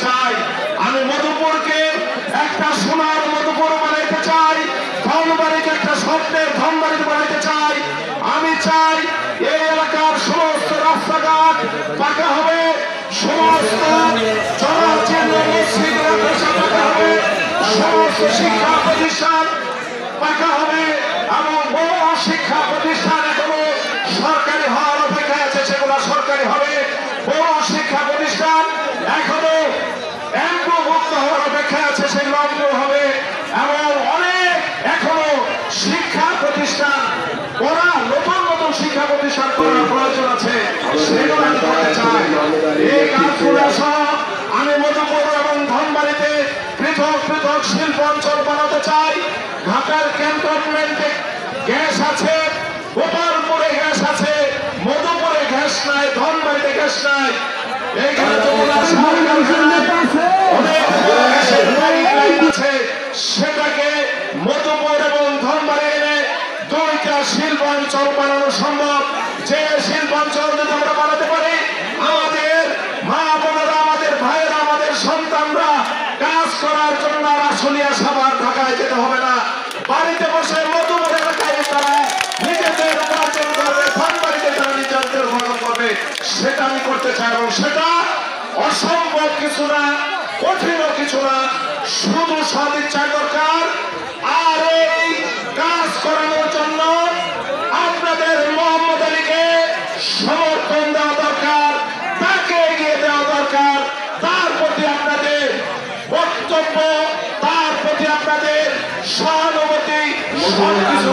চাই। আমি মধুপুরকে একটা সোনার মধুপুর বানাইতে চাই, ধনবাড়িকে একটা স্বপ্নের ধনবাড়ি বানাইতে চাই। আমি চাই এই এলাকার সমস্ত রাস্তাঘাট পাকা হবে, সমস্ত জরাজীর্ণ মসজিদ পাকা হবে, সমস্ত শিক্ষা প্রতিষ্ঠান পাকা হবে এবং বড় শিক্ষা প্রতিষ্ঠান এখনো সরকারি হওয়ার অপেক্ষায় আছে, সেগুলো সরকারি হবে। বড় শিক্ষা প্রতিষ্ঠান এখনো এমপিওভুক্ত হওয়ার অপেক্ষায় আছে, সেগুলো এমপিও হবে। এবং অনেক এখনো শিক্ষা প্রতিষ্ঠান ওরা নতুন নতুন শিক্ষা প্রতিষ্ঠান করার প্রয়োজন আছে, সেগুলো আমি করতে চাই। এই কাজগুলো সহ আমি মধুপুর এবং ধনবাড়িতে পৃথক পৃথক শিল্প অঞ্চল বানাতে চাই। ঢাকার ক্যান্টনমেন্টে গ্যাস আছে, গোপালপুরে গ্যাস আছে, মধুপুরে গ্যাস নাই, ধনবাড়িতে গ্যাস নাই। এইখানে সেটাকে মধুপুর এবং ধনবাড়ি এনে দুইটা শিল্প অঞ্চল বানানো সম্ভব। যে শিল্প অঞ্চল যদি আমরা বানাতে পারি, আমাদের মা বোনেরা, আমাদের ভাইয়েরা, আমাদের সন্তানরা কাজ করার জন্য আশুলিয়া সাভার ঢাকায় যেতে হবে না। বাড়িতে বসে মধুপুর এলাকায় তারা নিজেদের উপার্জন করবে, ধনবাড়িতে তারা নিজেদের উপার্জন করবে। সেটা আমি করতে চাই এবং সেটা অসম্ভব কিছু না, কঠিনও কিছু না, শুধু সদিচ্ছা দরকার। আর এই কাজ করানোর জন্য আপনাদের মোহাম্মদ আলীকে সমর্থন দেওয়া দরকার, তাকে এগিয়ে দেওয়া দরকার, তার প্রতি আপনাদের বক্তব্য, তার প্রতি আপনাদের সহানুভূতি সবকিছু